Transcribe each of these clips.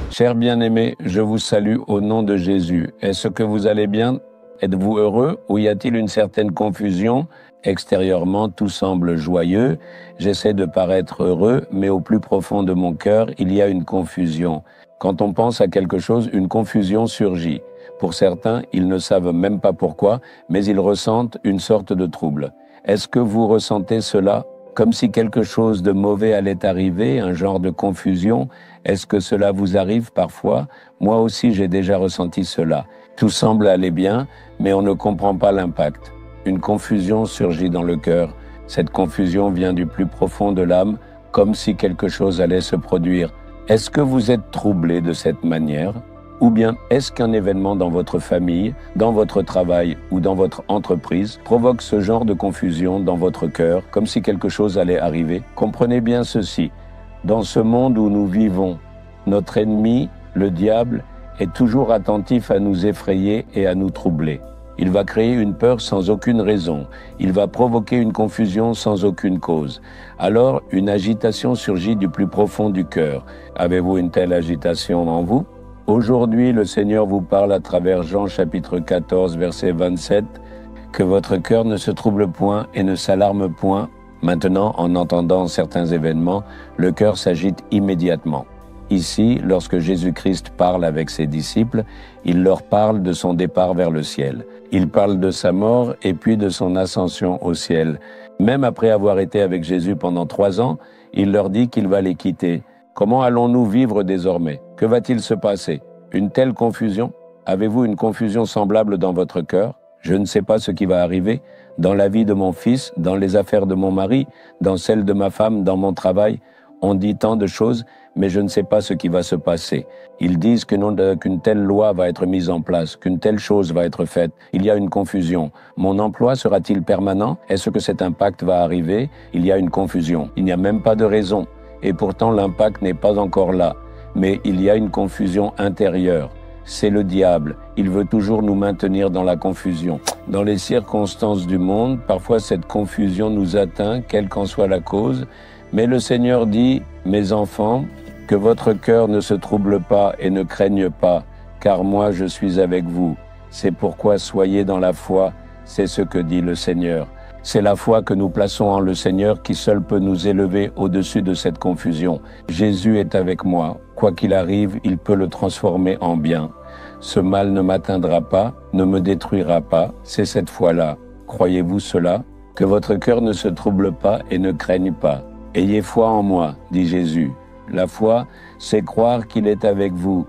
Chers bien-aimés, je vous salue au nom de Jésus. Est-ce que vous allez bien? Êtes-vous heureux ou y a-t-il une certaine confusion? Extérieurement, tout semble joyeux. J'essaie de paraître heureux, mais au plus profond de mon cœur, il y a une confusion. Quand on pense à quelque chose, une confusion surgit. Pour certains, ils ne savent même pas pourquoi, mais ils ressentent une sorte de trouble. Est-ce que vous ressentez cela? Comme si quelque chose de mauvais allait arriver, un genre de confusion? Est-ce que cela vous arrive parfois? Moi aussi, j'ai déjà ressenti cela. Tout semble aller bien, mais on ne comprend pas l'impact. Une confusion surgit dans le cœur. Cette confusion vient du plus profond de l'âme, comme si quelque chose allait se produire. Est-ce que vous êtes troublé de cette manière? Ou bien est-ce qu'un événement dans votre famille, dans votre travail ou dans votre entreprise provoque ce genre de confusion dans votre cœur, comme si quelque chose allait arriver? Comprenez bien ceci. Dans ce monde où nous vivons, notre ennemi, le diable, est toujours attentif à nous effrayer et à nous troubler. Il va créer une peur sans aucune raison. Il va provoquer une confusion sans aucune cause. Alors, une agitation surgit du plus profond du cœur. Avez-vous une telle agitation en vous? Aujourd'hui, le Seigneur vous parle à travers Jean chapitre 14, verset 27, que votre cœur ne se trouble point et ne s'alarme point. Maintenant, en entendant certains événements, le cœur s'agite immédiatement. Ici, lorsque Jésus-Christ parle avec ses disciples, il leur parle de son départ vers le ciel. Il parle de sa mort et puis de son ascension au ciel. Même après avoir été avec Jésus pendant 3 ans, il leur dit qu'il va les quitter. Comment allons-nous vivre désormais? Que va-t-il se passer? Une telle confusion? Avez-vous une confusion semblable dans votre cœur? Je ne sais pas ce qui va arriver dans la vie de mon fils, dans les affaires de mon mari, dans celles de ma femme, dans mon travail. On dit tant de choses, mais je ne sais pas ce qui va se passer. Ils disent qu'une telle loi va être mise en place, qu'une telle chose va être faite. Il y a une confusion. Mon emploi sera-t-il permanent? Est-ce que cet impact va arriver? Il y a une confusion. Il n'y a même pas de raison. Et pourtant, l'impact n'est pas encore là. Mais il y a une confusion intérieure. C'est le diable. Il veut toujours nous maintenir dans la confusion. Dans les circonstances du monde, parfois cette confusion nous atteint, quelle qu'en soit la cause. Mais le Seigneur dit, « Mes enfants, que votre cœur ne se trouble pas et ne craigne pas, car moi je suis avec vous. C'est pourquoi soyez dans la foi. » C'est ce que dit le Seigneur. C'est la foi que nous plaçons en le Seigneur qui seul peut nous élever au-dessus de cette confusion. Jésus est avec moi. Quoi qu'il arrive, il peut le transformer en bien. Ce mal ne m'atteindra pas, ne me détruira pas. C'est cette foi-là. Croyez-vous cela? Que votre cœur ne se trouble pas et ne craigne pas. Ayez foi en moi, dit Jésus. La foi, c'est croire qu'il est avec vous.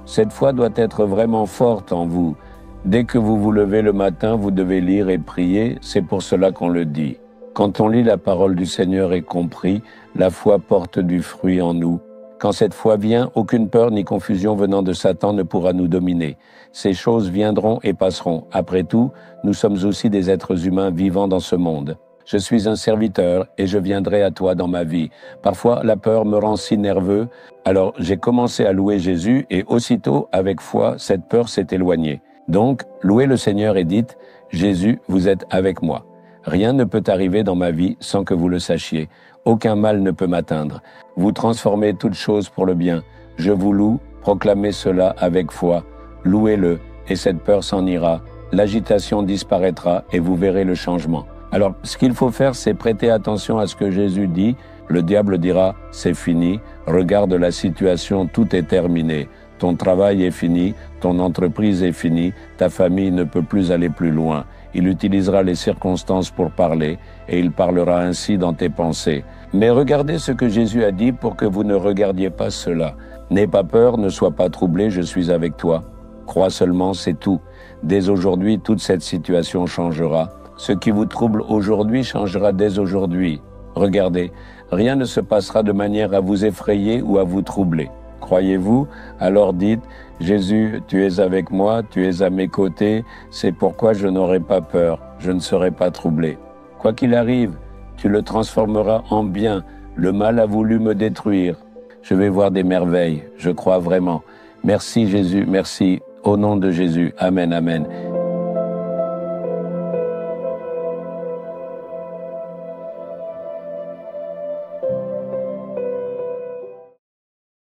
Cette foi doit être vraiment forte en vous. Dès que vous vous levez le matin, vous devez lire et prier, c'est pour cela qu'on le dit. Quand on lit la parole du Seigneur et compris, la foi porte du fruit en nous. Quand cette foi vient, aucune peur ni confusion venant de Satan ne pourra nous dominer. Ces choses viendront et passeront. Après tout, nous sommes aussi des êtres humains vivant dans ce monde. Je suis un serviteur et je viendrai à toi dans ma vie. Parfois, la peur me rend si nerveux. Alors, j'ai commencé à louer Jésus et aussitôt, avec foi, cette peur s'est éloignée. Donc, louez le Seigneur et dites, « Jésus, vous êtes avec moi. Rien ne peut arriver dans ma vie sans que vous le sachiez. Aucun mal ne peut m'atteindre. Vous transformez toutes choses pour le bien. Je vous loue, proclamez cela avec foi. Louez-le et cette peur s'en ira. L'agitation disparaîtra et vous verrez le changement. » Alors, ce qu'il faut faire, c'est prêter attention à ce que Jésus dit. Le diable dira, « C'est fini. Regarde la situation, tout est terminé. Ton travail est fini, ton entreprise est finie, ta famille ne peut plus aller plus loin. » Il utilisera les circonstances pour parler et il parlera ainsi dans tes pensées. Mais regardez ce que Jésus a dit pour que vous ne regardiez pas cela. « N'aie pas peur, ne sois pas troublé, je suis avec toi. Crois seulement, c'est tout. Dès aujourd'hui, toute cette situation changera. Ce qui vous trouble aujourd'hui changera dès aujourd'hui. Regardez, rien ne se passera de manière à vous effrayer ou à vous troubler. Croyez-vous? Alors dites, Jésus, tu es avec moi, tu es à mes côtés, c'est pourquoi je n'aurai pas peur, je ne serai pas troublé. Quoi qu'il arrive, tu le transformeras en bien. Le mal a voulu me détruire. Je vais voir des merveilles, je crois vraiment. Merci Jésus, merci. Au nom de Jésus, amen, amen.